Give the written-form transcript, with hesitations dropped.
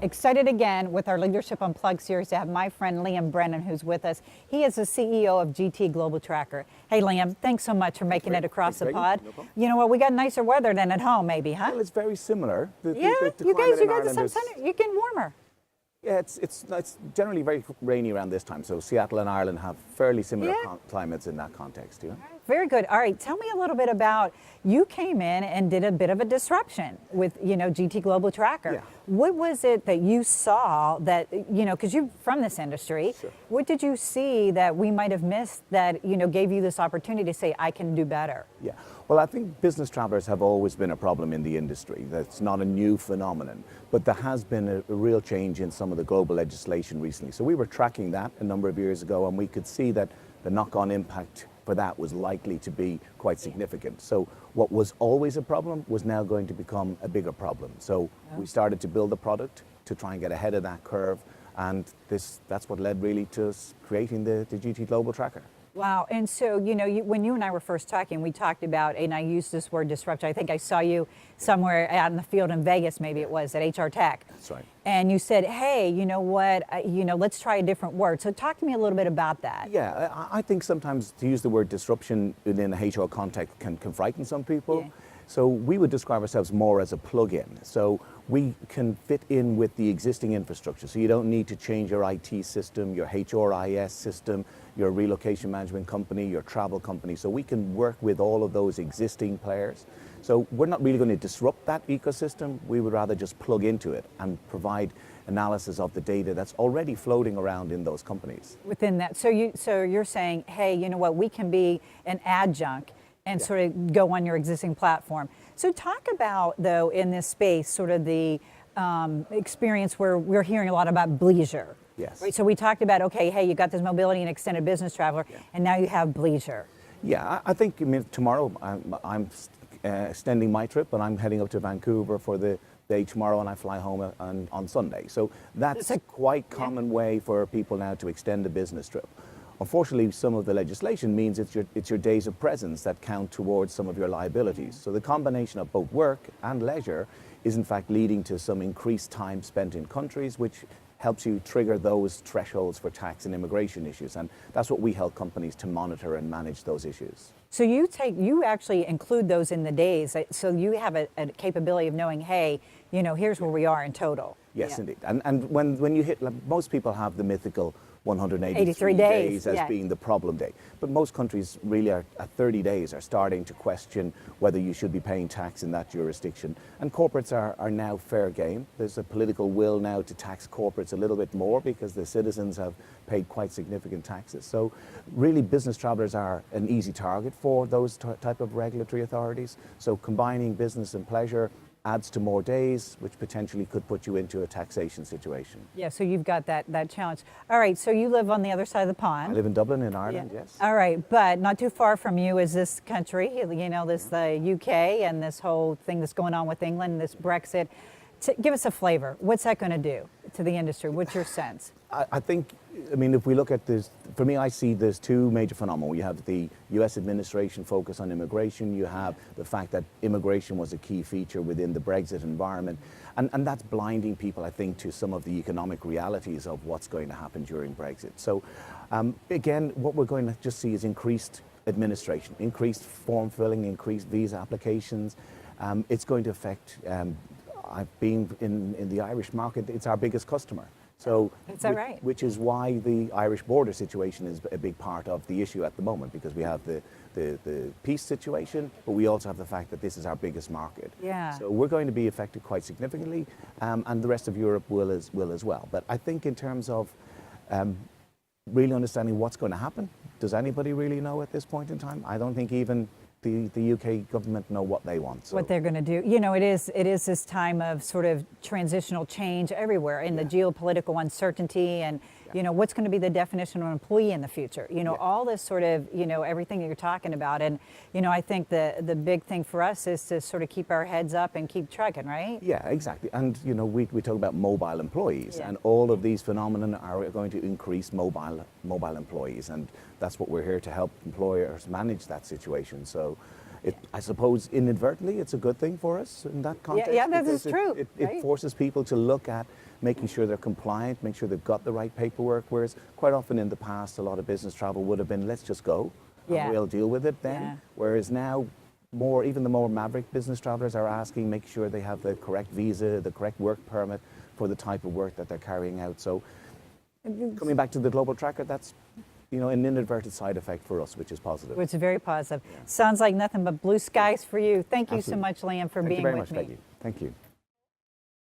Excited again with our Leadership Unplugged series to have my friend Liam Brennan, who's with us. He is the CEO of GT Global Tracker. Hey, Liam, thanks so much for making it across the pod. No problem. You know what? We got nicer weather than at home, maybe, huh? Well, it's very similar. The You climate in guys, Ireland you get warmer. Yeah, it's generally very rainy around this time. So Seattle and Ireland have fairly similar climates in that context. Very good. All right, tell me a little bit about, you came in and did a bit of a disruption with, GT Global Tracker. Yeah. What was it that you saw that, because you're from this industry, Sure. what did you see that we might have missed that, gave you this opportunity to say, I can do better? Yeah. Well, I think business travelers have always been a problem in the industry. That's not a new phenomenon, but there has been a real change in some of the global legislation recently. So we were tracking that a number of years ago, and we could see that the knock-on impact for that was likely to be quite significant. So what was always a problem was now going to become a bigger problem. So we started to build a product to try and get ahead of that curve, and that's what led really to us creating the GT Global Tracker. Wow. And so, when you and I were first talking, we talked about, and I used this word disruption. I think I saw you somewhere out in the field in Vegas, maybe it was, at HR Tech. That's right. And you said, hey, you know what, let's try a different word. So talk to me a little bit about that. Yeah, I think sometimes to use the word disruption in a HR context can frighten some people. Yeah. So we would describe ourselves more as a plug-in. So we can fit in with the existing infrastructure. So you don't need to change your IT system, your HRIS system, your relocation management company, your travel company. So we can work with all of those existing players. So we're not really going to disrupt that ecosystem. We would rather just plug into it and provide analysis of the data that's already floating around in those companies. Within that, so you're saying, hey, you know what, we can be an adjunct and sort of go on your existing platform. So talk about, though, in this space, sort of the experience where we're hearing a lot about bleisure. Yes. Right? So we talked about, okay, hey, you got this mobility and extended business traveler, and now you have bleisure. Yeah, I think tomorrow I'm extending my trip, and I'm heading up to Vancouver for the day tomorrow, and I fly home on Sunday. So that's a quite common way for people now to extend a business trip. Unfortunately, some of the legislation means it's your days of presence that count towards some of your liabilities. So the combination of both work and leisure is in fact leading to some increased time spent in countries, which helps you trigger those thresholds for tax and immigration issues. And that's what we help companies to monitor and manage those issues. So you actually include those in the days, so you have a capability of knowing, hey, here's where we are in total. Yes, indeed. And when you hit, most people have the mythical 183 83 days as being the problem day. But most countries really are at 30 days are starting to question whether you should be paying tax in that jurisdiction. And corporates are now fair game. There's a political will now to tax corporates a little bit more because the citizens have paid quite significant taxes. So really business travelers are an easy target for those type of regulatory authorities. So combining business and pleasure adds to more days, which potentially could put you into a taxation situation. Yeah, so you've got that challenge. All right, so you live on the other side of the pond. I live in Dublin in Ireland, yes. All right, but not too far from you is this country, the UK and this whole thing that's going on with England, this Brexit. Give us a flavor. What's that going to do to the industry? What's your sense? I think, if we look at this, for me, I see there's two major phenomena. You have the US administration focus on immigration. You have the fact that immigration was a key feature within the Brexit environment. And that's blinding people, I think, to some of the economic realities of what's going to happen during Brexit. So again, what we're going to just see is increased administration, increased form filling, increased visa applications. It's going to affect, I've been in the Irish market, it's our biggest customer. So, is that right? Which is why the Irish border situation is a big part of the issue at the moment, because we have the peace situation, but we also have the fact that this is our biggest market. Yeah. So we're going to be affected quite significantly, and the rest of Europe will as well. But I think in terms of really understanding what's going to happen, does anybody really know at this point in time? I don't think even the UK government know what they want. So. What they're going to do. It is this time of sort of transitional change everywhere in the geopolitical uncertainty and, what's going to be the definition of an employee in the future. All this sort of, everything that you're talking about. And, I think the big thing for us is to sort of keep our heads up and keep trucking, right? Yeah, exactly. And, we talk about mobile employees, and all of these phenomena are going to increase mobile employees. And that's what we're here to help employers manage that situation. So I suppose inadvertently it's a good thing for us in that context. yeah, that is because true, It right? forces people to look at making sure they're compliant, make sure they've got the right paperwork, whereas quite often in the past a lot of business travel would have been let's just go Yeah. and we'll deal with it then. Yeah. Whereas now even the more maverick business travelers are asking, make sure they have the correct visa, the correct work permit for the type of work that they're carrying out. So coming back to the global tracker, that's an inadvertent side effect for us, which is positive. Which is very positive. Sounds like nothing but blue skies for you. Thank you so Absolutely. much, Liam, for Thank being you very with much, me. Peggy. Thank you.